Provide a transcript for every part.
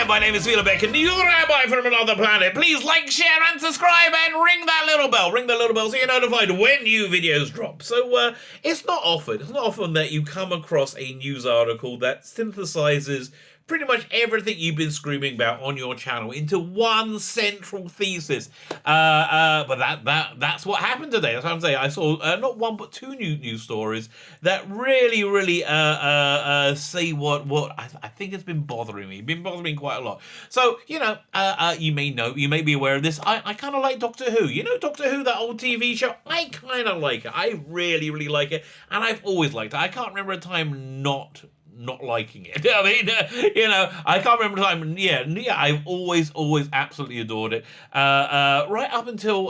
my name is Beck, and you're the Rabbi from another planet. Please like, share, and subscribe, and ring that little bell. Ring the little bell so you're notified when new videos drop. So it's not often that you come across a news article that synthesizes pretty much everything you've been screaming about on your channel into one central thesis. But that's what happened today. That's what I'm saying. I saw not one but two new news stories that really say what I think has been bothering me. Been bothering me quite a lot. So you may be aware of this. I kind of like Doctor Who. You know Doctor Who, that old TV show. I kind of like it. I really like it, and I've always liked it. I can't remember a time not liking it. I mean, I can't remember the time. Yeah, I've always absolutely adored it. Right up until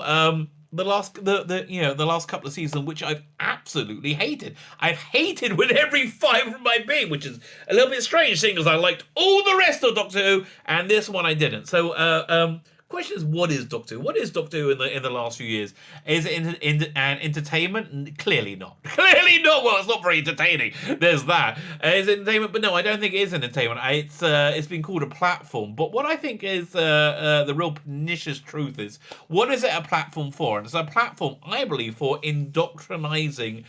the last couple of seasons, which I've absolutely hated. I've hated with every fibre of my being, which is a little bit strange, seeing as I liked all the rest of Doctor Who, and this one I didn't. So, question is, what is Doctor Who? What is Doctor Who in the last few years? Is it an entertainment? Clearly not. Clearly not. Well, it's not very entertaining. There's that. Is it entertainment? But no, I don't think it is entertainment. It's been called a platform. But what I think is the real pernicious truth is, what is it a platform for? And it's a platform, I believe, for indoctrinizing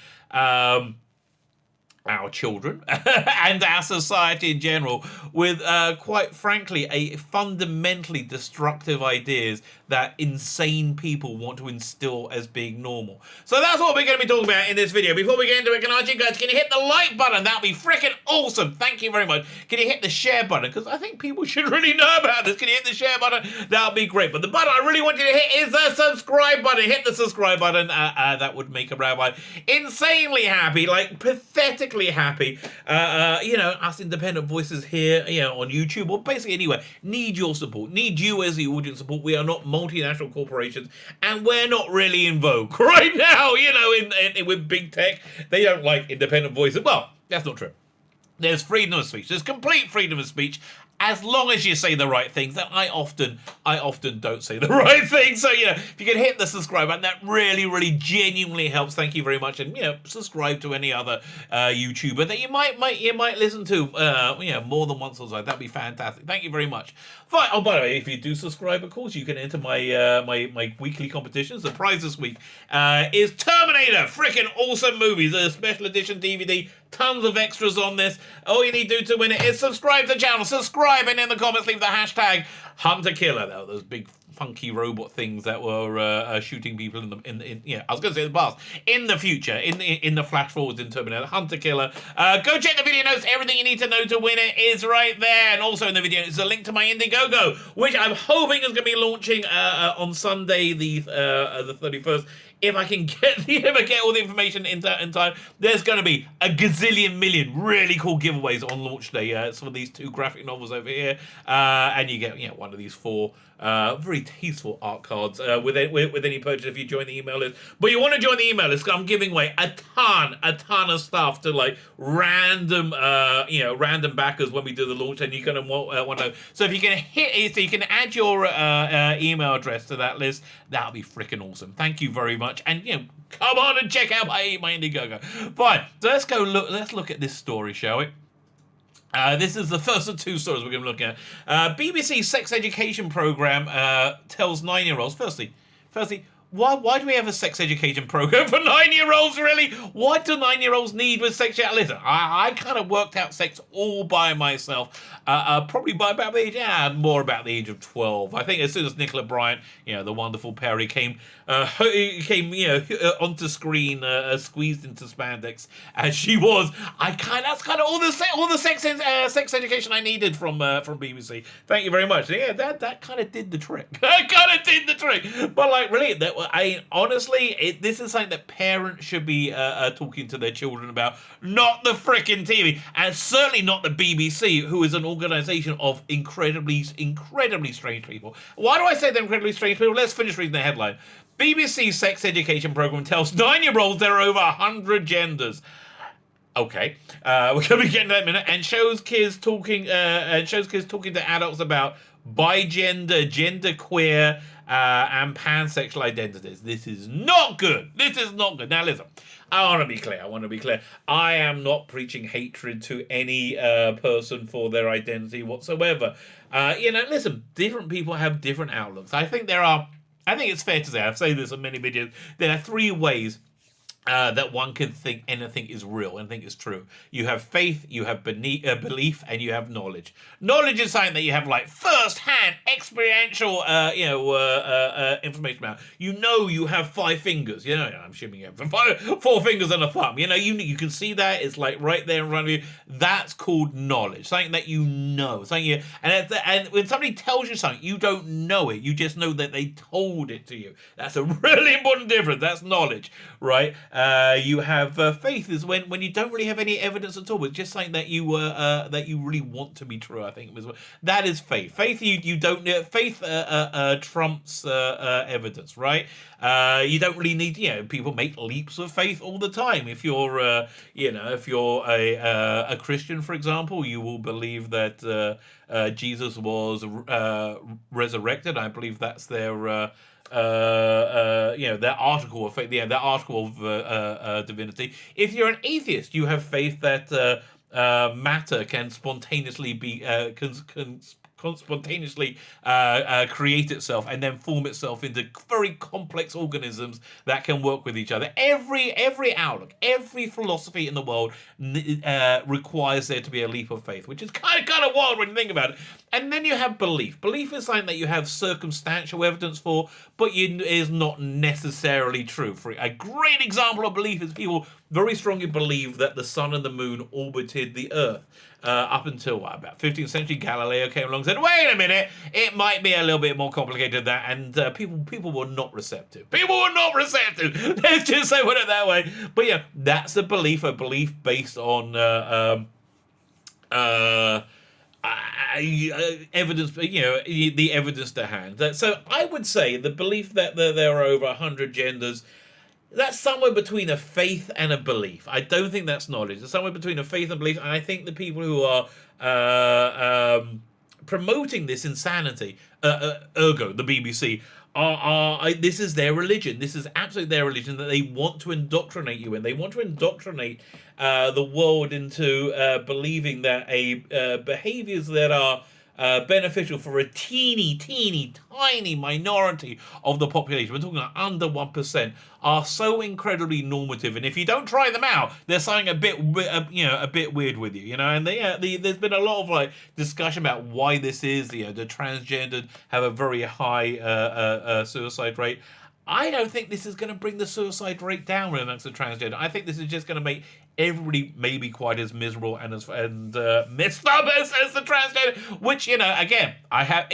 our children and our society in general with, quite frankly, a fundamentally destructive ideas that insane people want to instill as being normal. So that's what we're going to be talking about in this video. Before we get into it, can I ask you guys, can you hit the like button? That would be freaking awesome. Thank you very much. Can you hit the share button? Because I think people should really know about this. Can you hit the share button? That would be great. But the button I really want you to hit is the subscribe button. Hit the subscribe button. That would make a Rabbi insanely happy, like pathetically happy. Us independent voices here, on YouTube or basically anywhere, need your support. Need you as the audience support. We are not multinational corporations, and we're not really in vogue right now. With big tech, they don't like independent voices. Well, that's not true. There's freedom of speech. There's complete freedom of speech, as long as you say the right things. And I often don't say the right things. So, if you can hit the subscribe button, that really genuinely helps. Thank you very much. And, subscribe to any other YouTuber that you might listen to, more than once or so. That'd be fantastic. Thank you very much. Fine. Oh, by the way, if you do subscribe, of course, you can enter my my weekly competitions. The prize this week is Terminator. Freaking awesome movie. The special edition DVD. Tons of extras on this. All you need to do to win it is subscribe to the channel. Subscribe, and in the comments leave the hashtag #HunterKiller. Those big funky robot things that were shooting people I was going to say in the past, in the future, in the flash forwards in Terminator. HunterKiller. Go check the video notes. Everything you need to know to win it is right there. And also in the video is a link to my Indiegogo, which I'm hoping is going to be launching on Sunday the 31st. If I can get all the information in time, there's going to be a gazillion million really cool giveaways on launch day. Some of these 2 graphic novels over here, and you get one of these 4 very tasteful art cards with any purchase if you join the email list. But you want to join the email list because I'm giving away a ton of stuff to like random backers when we do the launch, and you're going to want to. So if you can you can add your email address to that list, that'll be freaking awesome. Thank you very much, and come on and check out my Indiegogo. Fine. So let's look at this story, shall we? This is the first of 2 stories we're going to look at. BBC sex education program tells 9-year-olds. Firstly, why do we have a sex education program for 9-year-olds, really? What do 9-year-olds need with sexuality? Listen, I kind of worked out sex all by myself, probably by about the age of 12. I think as soon as Nicola Bryant, the wonderful Perry, came onto screen, squeezed into spandex as she was, that's kind of all the sex education I needed from BBC. Thank you very much. Yeah, that kind of did the trick. But like, really, honestly, this is something that parents should be talking to their children about, not the frickin' TV, and certainly not the BBC, who is an organization of incredibly strange people. Why do I say they're incredibly strange people? Let's finish reading the headline. BBC sex education program tells 9-year-olds there are over 100 genders. Okay, we're going to be getting to that in a minute, and shows kids talking to adults about bigender, genderqueer, and pansexual identities. This is not good. Now listen, I want to be clear. I want to be clear. I am not preaching hatred to any person for their identity whatsoever. Listen, different people have different outlooks. I think it's fair to say, I've said this on many videos, there are three ways that one can think anything is real, anything is true. You have faith, you have belief, and you have knowledge. Knowledge is something that you have like first-hand, experiential, information about. You have 5 fingers. I'm assuming you have 4 fingers and a thumb. You can see that. It's like right there in front of you. That's called knowledge. Something that you know. And when somebody tells you something, you don't know it. You just know that they told it to you. That's a really important difference. That's knowledge, right? You have faith is when you don't really have any evidence at all. It's just something that you really want to be true. I think that is faith. Faith you don't faith trumps evidence, right? You don't really need. People make leaps of faith all the time. If you're a Christian, for example, you will believe that Jesus was resurrected. I believe that's their article of faith, their article of divinity. If you're an atheist, you have faith that matter can spontaneously be spontaneously create itself and then form itself into very complex organisms that can work with each other. Every outlook, every philosophy in the world requires there to be a leap of faith, which is kind of wild when you think about it. And then you have belief. Belief is something that you have circumstantial evidence for, but is not necessarily true. For a great example of belief is people very strongly believe that the sun and the moon orbited the Earth. Up until about 15th century, Galileo came along and said, wait a minute, it might be a little bit more complicated than that, and people were not receptive. People were not receptive. Let's just say put it that way. But that's a belief based on evidence, the evidence to hand. So I would say the belief that there are over 100 genders, that's somewhere between a faith and a belief. I don't think that's knowledge. It's somewhere between a faith and belief. And I think the people who are promoting this insanity, ergo the BBC, this is their religion. This is absolutely their religion, that they want to indoctrinate you in. They want to indoctrinate the world into believing that behaviors that are beneficial for a teeny tiny minority of the population, we're talking about under 1%, are so incredibly normative, and if you don't try them out, there's something a bit weird with you, and there's been a lot of discussion about why this is. The transgendered have a very high suicide rate. I don't think this is going to bring the suicide rate down amongst the transgender. I think this is just going to make everybody maybe quite as miserable and messed up as the transgender. Which, again, I have.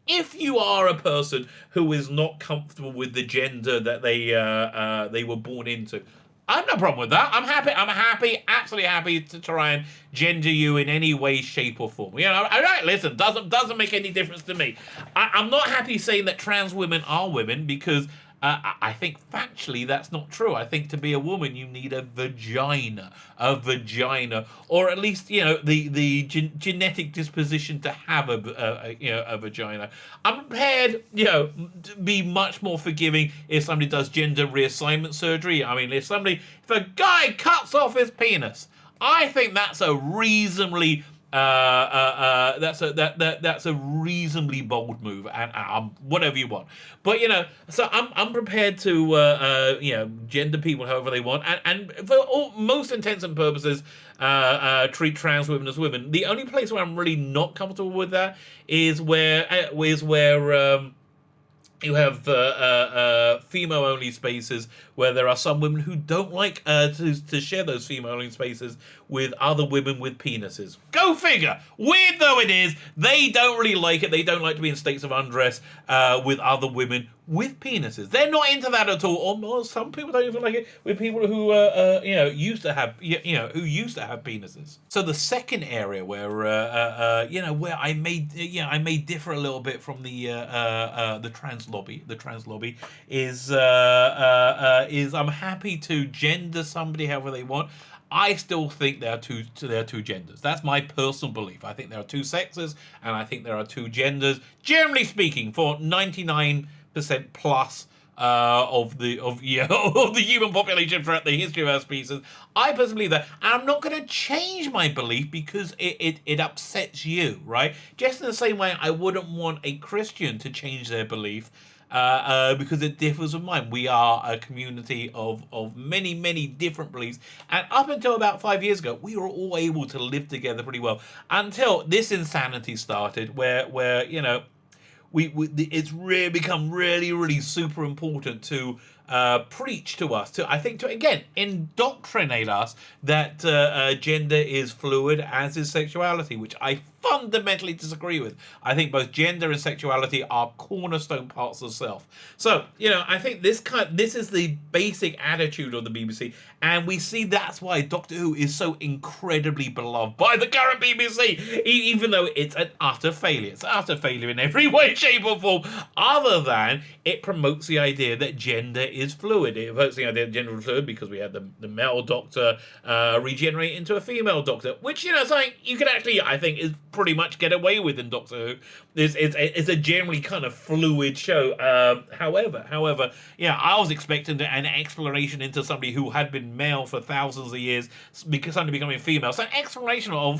If you are a person who is not comfortable with the gender that they were born into, I have no problem with that. I'm happy, absolutely happy to try and gender you in any way, shape, or form. All right, listen, doesn't make any difference to me. I'm not happy saying that trans women are women, because I think factually that's not true. I think to be a woman you need a vagina, or at least the genetic disposition to have a vagina. I'm prepared to be much more forgiving if somebody does gender reassignment surgery. I mean, if a guy cuts off his penis, I think that's a reasonably that's a reasonably bold move, and whatever you want. But so I'm prepared to gender people however they want, and for most intents and purposes, treat trans women as women. The only place where I'm really not comfortable with that is where you have female-only spaces where there are some women who don't like to share those female-only spaces with other women with penises. Go figure. Weird though it is, they don't really like it. They don't like to be in states of undress with other women with penises. They're not into that at all. Or some people don't even like it with people who used to have penises. So the second area where where I may differ a little bit from the trans lobby is I'm happy to gender somebody however they want. I still think there are two genders. That's my personal belief. I think there are two sexes, and I think there are two genders. Generally speaking, for 99% plus of the of the human population throughout the history of our species. I personally believe that, and I'm not going to change my belief because it upsets you, right? Just in the same way, I wouldn't want a Christian to change their belief. Because it differs with mine. We are a community of many different beliefs, and up until about 5 years ago, we were all able to live together pretty well until this insanity started, where it's really become really super important to preach to us, to I think to again indoctrinate us that gender is fluid, as is sexuality, which I fundamentally disagree with. I think both gender and sexuality are cornerstone parts of self. So I think this is the basic attitude of the BBC, and we see that's why Doctor Who is so incredibly beloved by the current BBC, even though it's an utter failure. It's an utter failure in every way, shape, or form, other than it promotes the idea that gender is fluid. It promotes the idea that gender is fluid because we had the male Doctor regenerate into a female Doctor, which something you could actually, I think, is pretty much get away with in Doctor Who. It's a generally kind of fluid show. However, I was expecting an exploration into somebody who had been male for thousands of years, because suddenly becoming female. So an exploration of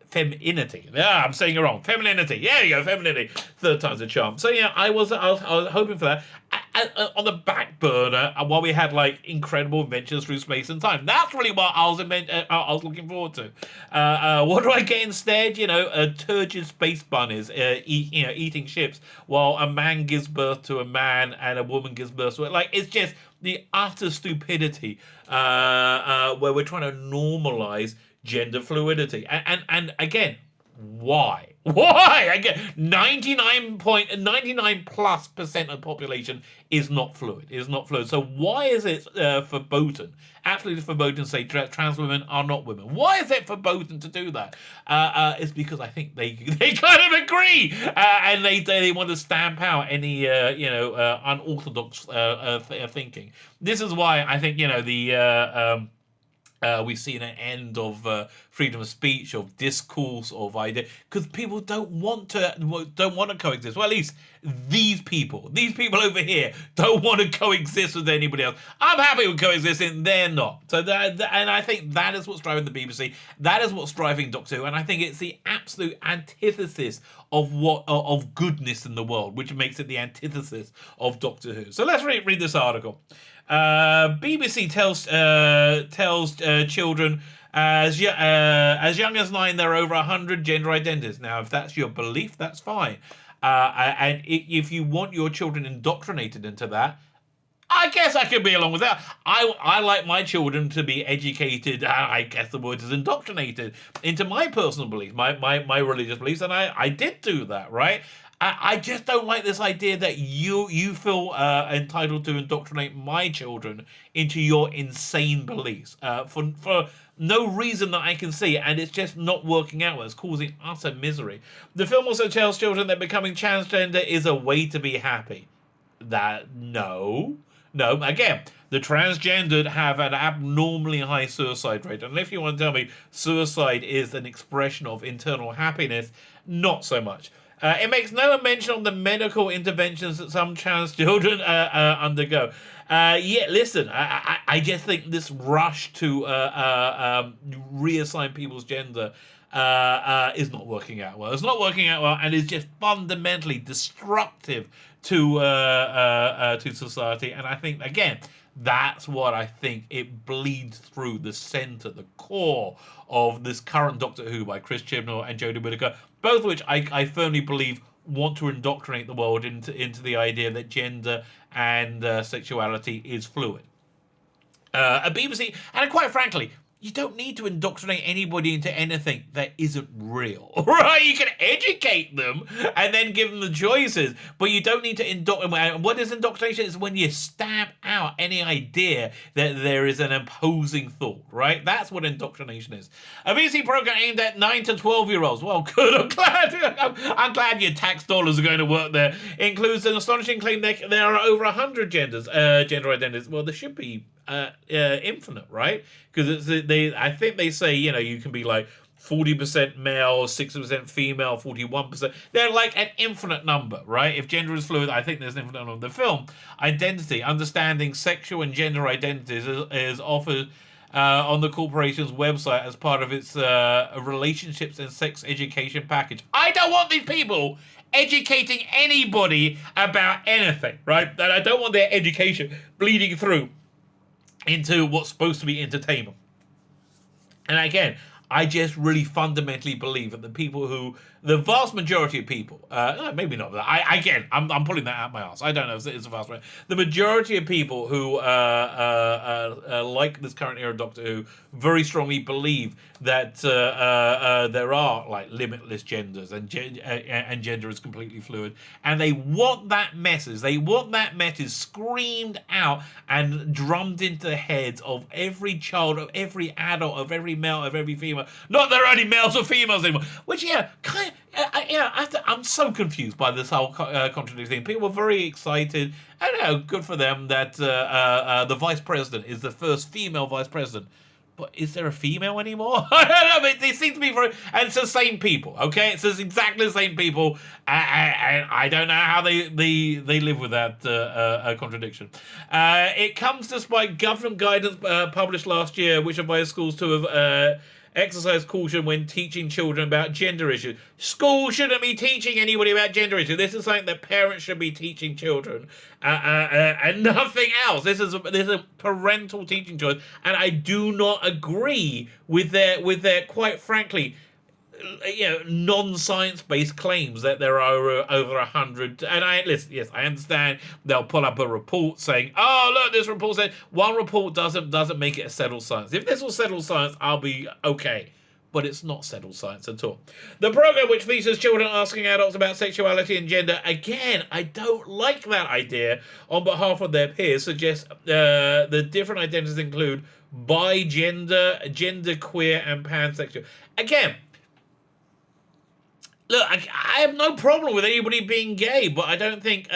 femininity. Yeah, I'm saying it wrong. Femininity. Yeah, you go, femininity. Third time's a charm. So I was hoping for that. On the back burner, while we had incredible adventures through space and time. That's really what I was looking forward to. What do I get instead? Turgid space bunnies eating ships, while a man gives birth to a man and a woman gives birth to it. It's just the utter stupidity where we're trying to normalize gender fluidity. And again, why? Why? Again, 99.99+% of the population is not fluid. So why is it verboten? Absolutely verboten to say trans women are not women. Why is it verboten to do that? It's because I think they kind of agree, and they want to stamp out any unorthodox thinking. This is why I think we've seen an end of freedom of speech, of discourse, of idea, because people don't want to coexist. Well, at least these people over here don't want to coexist with anybody else. I'm happy with coexisting; they're not. So and I think that is what's driving the BBC. That is what's driving Doctor Who, and I think it's the absolute antithesis of goodness in the world, which makes it the antithesis of Doctor Who. So let's read this article. BBC tells children as young as 9 there are over 100 gender identities. Now, if that's your belief, that's fine. And if you want your children indoctrinated into that, I guess I could be along with that. I like my children to be educated. I guess the word is indoctrinated into my personal beliefs, my religious beliefs, and I did do that, right? I just don't like this idea that you feel entitled to indoctrinate my children into your insane beliefs for no reason that I can see, and it's just not working out. It's causing utter misery. The film also tells children that becoming transgender is a way to be happy. No. Again, the transgendered have an abnormally high suicide rate, and if you want to tell me suicide is an expression of internal happiness, not so much. It makes no mention of the medical interventions that some trans children undergo. Listen, I just think this rush to reassign people's gender is not working out well. It's not working out well, and is just fundamentally destructive to society. And I think, again, that's what I think it bleeds through the center, the core of this current Doctor Who by Chris Chibnall and Jodie Whittaker, both of which I firmly believe want to indoctrinate the world into the idea that gender and sexuality is fluid. A BBC, and quite frankly, you don't need to indoctrinate anybody into anything that isn't real, right? You can educate them and then give them the choices, but you don't need to indoctrinate. What is indoctrination? Is when you stamp out any idea that there is an opposing thought, right? That's what indoctrination is. A BBC program aimed at 9 to 12-year-olds. Well, good. I'm glad your tax dollars are going to work there. Includes an astonishing claim that there are over 100 gender identities. Well, there should be infinite, right? Because I think they say you can be like 40% male, 60% female, 41%. They're like an infinite number, right? If gender is fluid, I think there's an infinite number. The film, Identity, Understanding Sexual and Gender Identities, is offered on the corporation's website as part of its relationships and sex education package. I don't want these people educating anybody about anything, right? And I don't want their education bleeding through into what's supposed to be entertainment. And again, I just really fundamentally believe that the vast majority of people, maybe not that. I'm pulling that out my ass. I don't know if it's a vast majority. The majority of people who like this current era Doctor Who very strongly believe that there are like limitless genders and gender is completely fluid, and they want that message. They want that message screamed out and drummed into the heads of every child, of every adult, of every male, of every female. Not that there are only males or females anymore. Which, I'm so confused by this whole contradicting thing. People were very excited. I know, good for them that the vice president is the first female vice president. But is there a female anymore? I don't know. But they seem to be very, and it's the same people. Okay, it's just exactly the same people. And I don't know how they live with that contradiction. It comes despite government guidance published last year, which advised schools to have exercise caution when teaching children about gender issues. Schools shouldn't be teaching anybody about gender issues. This is something that parents should be teaching children, and nothing else. This is a parental teaching choice, and I do not agree with their quite frankly, non-science-based claims that there are over 100. And I understand they'll pull up a report saying, "Oh, look, this report said." One report doesn't make it a settled science. If this was settled science, I'll be okay. But it's not settled science at all. The program, which features children asking adults about sexuality and gender, again, I don't like that idea. On behalf of their peers, suggests the different identities include bi, gender, queer, and pansexual. Again. Look, I have no problem with anybody being gay, but I don't think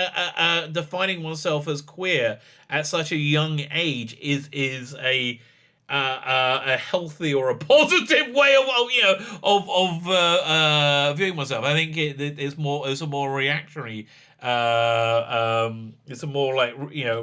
defining oneself as queer at such a young age is a healthy or a positive way of viewing myself. I think it's a more reactionary. It's a more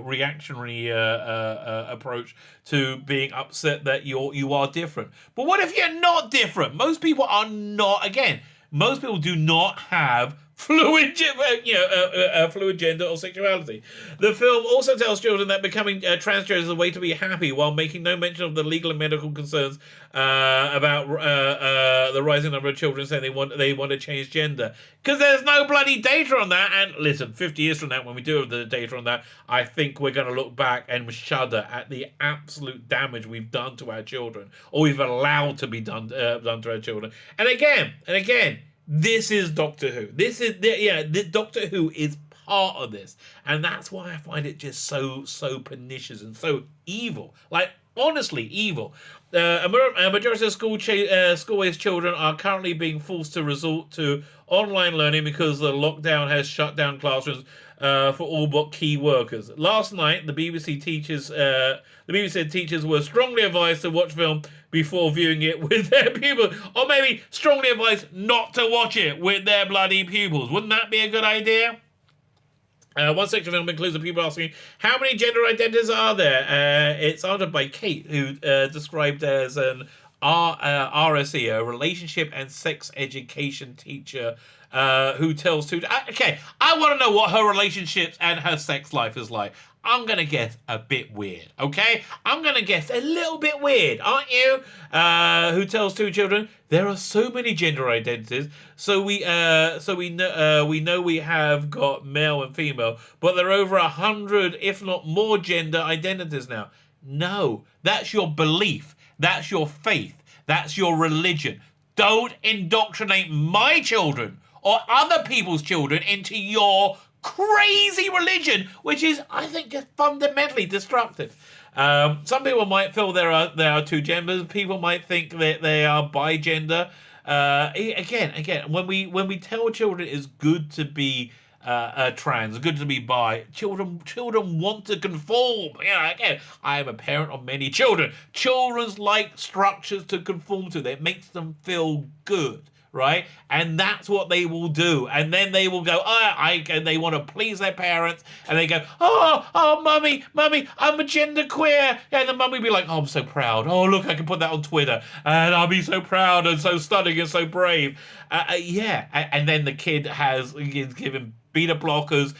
reactionary approach to being upset that you are different. But what if you're not different? Most people are not. Again. Most people do not have fluid gender or sexuality. The film also tells children that becoming transgender is a way to be happy, while making no mention of the legal and medical concerns about the rising number of children saying they want to change gender. Because there's no bloody data on that. And listen, 50 years from now, when we do have the data on that, I think we're going to look back and shudder at the absolute damage we've done to our children, or we've allowed to be done to our children. And again. This is Doctor Who. The Doctor Who is part of this, and that's why I find it just so pernicious and so evil. Like, honestly, evil. A majority of school-age children are currently being forced to resort to online learning because the lockdown has shut down classrooms for all but key workers. Last night, the BBC teachers were strongly advised to watch film before viewing it with their pupils, or maybe strongly advised not to watch it with their bloody pupils. Wouldn't that be a good idea? One section of the film includes the people asking, how many gender identities are there? It's answered by Kate, who described as an RSE, a relationship and sex education teacher, who tells two... Okay, I want to know what her relationships and her sex life is like. I'm going to guess a bit weird, okay? I'm going to guess a little bit weird, aren't you? Who tells two children, there are so many gender identities, so we know we have got male and female, but there are over 100, if not more, gender identities now. No, that's your belief. That's your faith. That's your religion. Don't indoctrinate my children or other people's children into your crazy religion, which is, I think, just fundamentally destructive. Some people might feel there are two genders. People might think that they are bi-gender. Again, when we tell children it's good to be trans, good to be bi. Children want to conform. Again, I am a parent of many children. Children's like structures to conform to. That makes them feel good, right? And that's what they will do. And then they will go, and they want to please their parents, and they go, mummy, I'm a gender queer. And the mummy will be like, oh, I'm so proud. Oh, look, I can put that on Twitter, and I'll be so proud and so stunning and so brave. And then the kid is given beta blockers,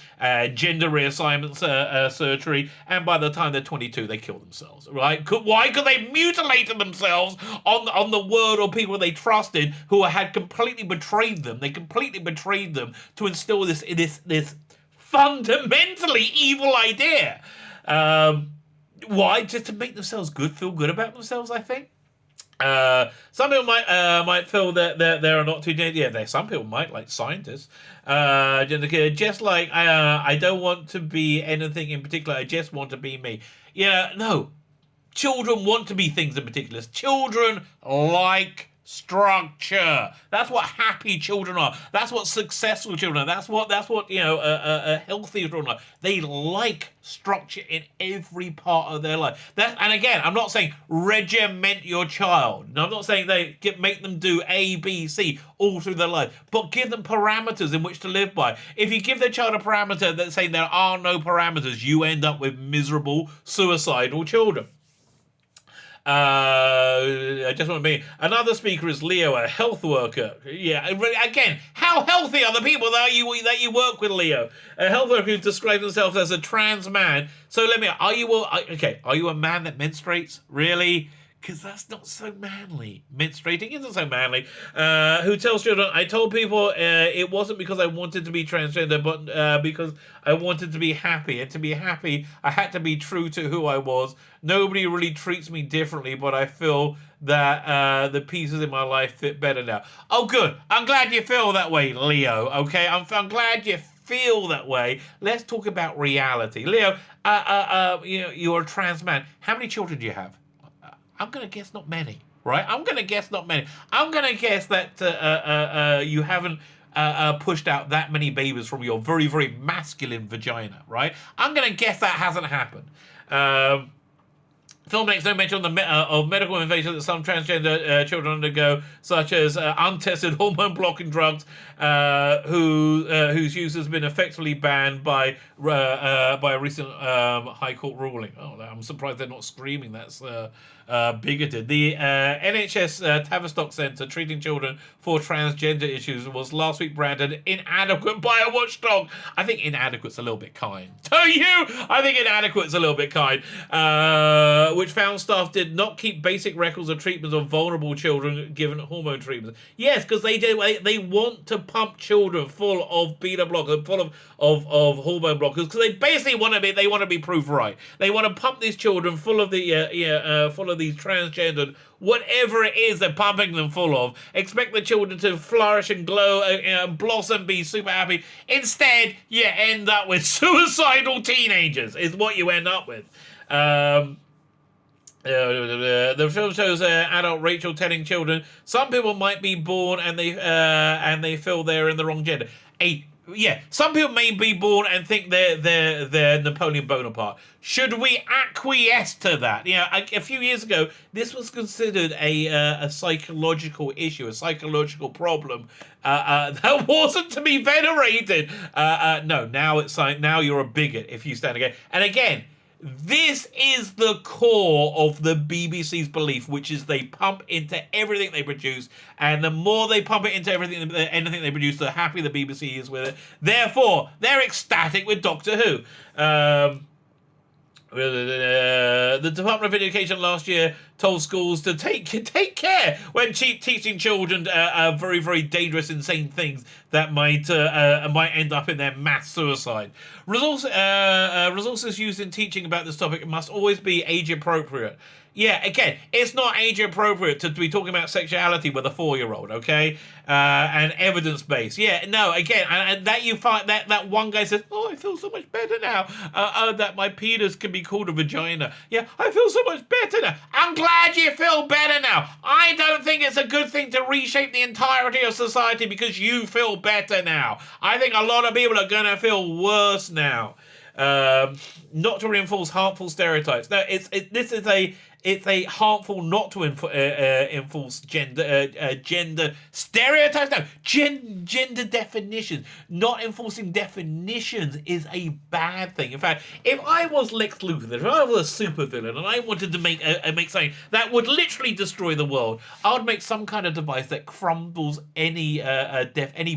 gender reassignment surgery, and by the time they're 22, they kill themselves, right? Why? Because they mutilated themselves on the word or people they trusted who had completely betrayed them. They completely betrayed them to instill this fundamentally evil idea. Why? Just to make themselves feel good about themselves, I think. Some people might feel that there are not two genders. Yeah, some people might, like scientists. Just like I don't want to be anything in particular. I just want to be me. Yeah, no. Children want to be things in particular. Children like structure. That's what happy children are. That's what successful children are. That's what healthy children are. They like structure in every part of their life. And again, I'm not saying regiment your child. No, I'm not saying make them do A, B, C all through their life, but give them parameters in which to live by. If you give their child a parameter that's saying there are no parameters, you end up with miserable, suicidal children. I just want to be. Another speaker is Leo, a health worker. Yeah, again, how healthy are the people that you work with, Leo? A health worker who describes himself as a trans man. So are you a man that menstruates? Really? Because that's not so manly. Menstruating isn't so manly. Who tells children, I told people it wasn't because I wanted to be transgender, but because I wanted to be happy. And to be happy, I had to be true to who I was. Nobody really treats me differently, but I feel that the pieces in my life fit better now. Oh, good. I'm glad you feel that way, Leo, okay? I'm glad you feel that way. Let's talk about reality. Leo, you're a trans man. How many children do you have? I'm going to guess not many, right? I'm going to guess not many. I'm going to guess that you haven't pushed out that many babies from your very, very masculine vagina, right? I'm going to guess that hasn't happened. Film makes no mention of medical innovations that some transgender children undergo, such as untested hormone-blocking drugs, whose use has been effectively banned by a recent High Court ruling. Oh, I'm surprised they're not screaming. That's bigoted. The NHS Tavistock Centre treating children for transgender issues was last week branded inadequate by a watchdog. I think inadequate's a little bit kind. I think inadequate's a little bit kind. Which found staff did not keep basic records of treatments of vulnerable children given hormone treatments. Yes, because they want to pump children full of beta blockers, full of hormone blockers, because they basically want to be proved right. They want to pump these children full of these transgendered whatever it is they're pumping them full of. Expect the children to flourish and glow, blossom, be super happy. Instead, you end up with suicidal teenagers. Is what you end up with. The film shows adult Rachel telling children some people might be born and they feel they're in the wrong gender. Some people may be born and think they're Napoleon Bonaparte. Should we acquiesce to that? A few years ago, this was considered a psychological issue, a psychological problem that wasn't to be venerated. No, now it's like now you're a bigot if you stand again. And again, this is the core of the BBC's belief, which is they pump into everything they produce, and the more they pump it into anything they produce, the happier the BBC is with it. Therefore, they're ecstatic with Doctor Who. The Department of Education last year told schools to take care when teaching children very, very dangerous, insane things that might end up in their mass suicide. Resources used in teaching about this topic must always be age appropriate. Yeah, again, it's not age appropriate to be talking about sexuality with a 4-year-old, okay? And evidence-based. Yeah, no, again, and that you find that one guy says, oh, I feel so much better now. That my penis can be called a vagina. Yeah, I feel so much better now. I'm glad you feel better now. I don't think think it's a good thing to reshape the entirety of society because you feel better now. I think a lot of people are going to feel worse now. Not to reinforce harmful stereotypes. No, it's a harmful not to enforce gender stereotypes. No, gender definitions. Not enforcing definitions is a bad thing. In fact, if I was Lex Luthor, if I was a supervillain and I wanted to make something that would literally destroy the world, I would make some kind of device that crumbles any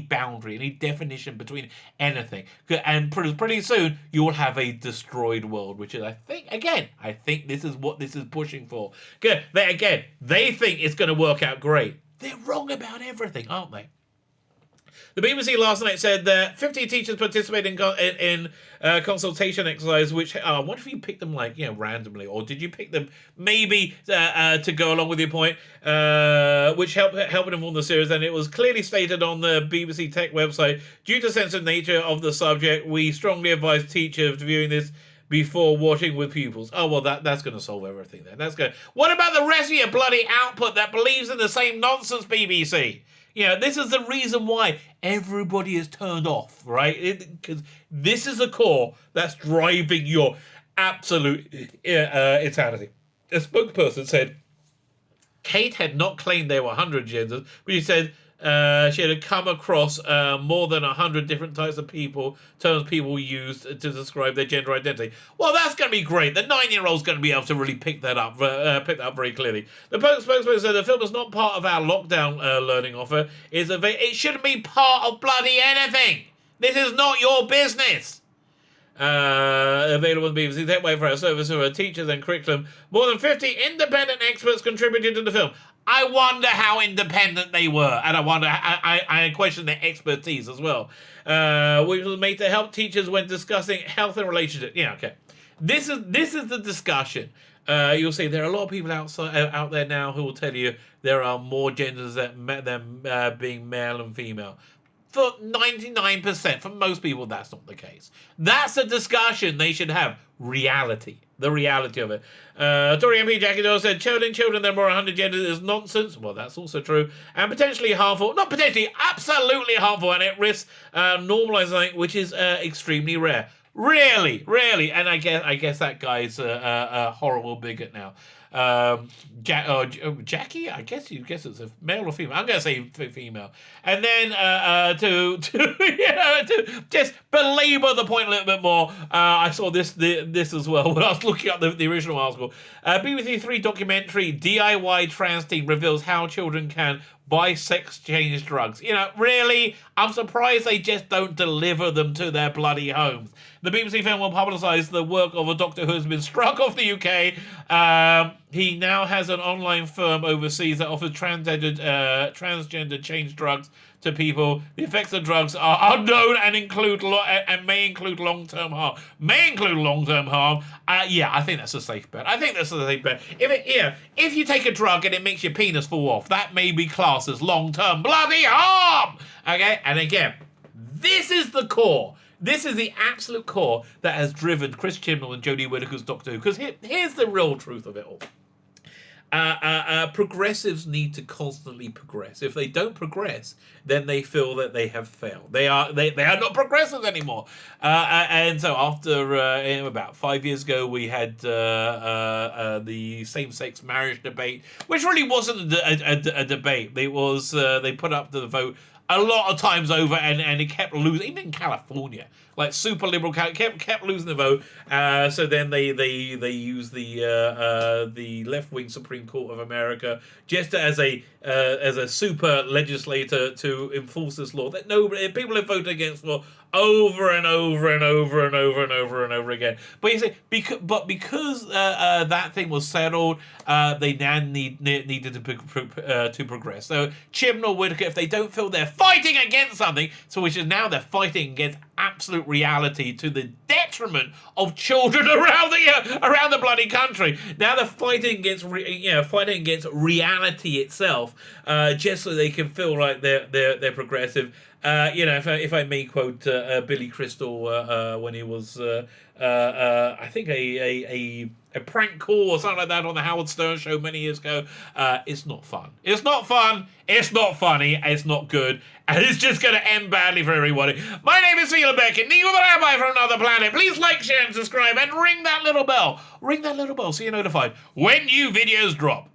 boundary, any definition between anything. And pretty soon you will have a destroyed world, which is, I think this is what this is pushing for. Good. They think it's going to work out great. They're wrong about everything, aren't they? The BBC last night said that 50 teachers participated in consultation exercise, which I wonder if you picked them randomly, or did you pick them maybe to go along with your point, which helped inform the series. And it was clearly stated on the BBC Tech website, due to sensitive nature of the subject, we strongly advise teachers viewing this before watching with pupils. Oh, well, that's going to solve everything then. That's good. What about the rest of your bloody output that believes in the same nonsense, BBC? This is the reason why everybody is turned off, right? Because this is the core that's driving your absolute insanity. A spokesperson said Kate had not claimed there were 100 genders, but she said she had come across more than 100 different types of terms people used to describe their gender identity. Well, that's going to be great. The 9-year-old's going to be able to really pick that up very clearly. The spokesperson said the film is not part of our lockdown learning offer. It shouldn't be part of bloody anything. This is not your business. Available on the BBC Tech Wave for our service who are teachers and curriculum. More than 50 independent experts contributed to the film. I wonder how independent they were, and I question their expertise as well. Which was made to help teachers when discussing health and relationships. Yeah, okay. This is the discussion. You'll see there are a lot of people out there now who will tell you there are more genders than being male and female. For 99%, for most people, that's not the case. That's a discussion they should have. Reality. The reality of it. Tory MP Jackie Doyle said, telling children there are more 100 genders is nonsense. Well, that's also true. And potentially harmful. Not potentially, absolutely harmful. And it risks normalizing, which is extremely rare. Really. And I guess that guy's a horrible bigot now. Jackie, I guess it's a male or female. I'm going to say female. And then to just belabor the point a little bit more, I saw this as well when I was looking up the original article. BBC 3 documentary DIY trans team reveals how children can buy sex change drugs. Really, I'm surprised they just don't deliver them to their bloody homes. The BBC film will publicise the work of a doctor who has been struck off the UK. He now has an online firm overseas that offers transgender change drugs to people. The effects of drugs are unknown and may include long-term harm. Yeah, I think that's a safe bet. If you take a drug and it makes your penis fall off, that may be classed as long-term bloody harm. Okay, and again, this is the core. This is the absolute core that has driven Chris Chibnall and Jodie Whittaker's Doctor Who. Because here's the real truth of it all. Progressives need to constantly progress. If they don't progress, then they feel that they have failed. They are not progressives anymore. And so after about 5 years ago, we had the same-sex marriage debate, which really wasn't a debate. It was they put up to the vote a lot of times over, and it kept losing. Even in California, like super liberal, kept losing the vote. So then they used the left wing Supreme Court of America just as a super legislator to enforce this law that people have voted against for over and over and over and over and over and over again. But you see, because that thing was settled, they now needed to progress. So Chibnall, Whittaker, if they don't feel they're fighting against something, so which is now they're fighting against absolute reality to the detriment of children around the bloody country. Now they're fighting against reality itself, just so they can feel like they're progressive. If I may quote Billy Crystal when he was, I think a a prank call or something like that on the Howard Stern show many years ago. It's not fun. It's not fun. It's not funny. It's not good. And it's just going to end badly for everybody. My name is Phelan Beckett, Neil the Rabbi from another planet. Please like, share, and subscribe, and ring that little bell. Ring that little bell so you're notified when new videos drop.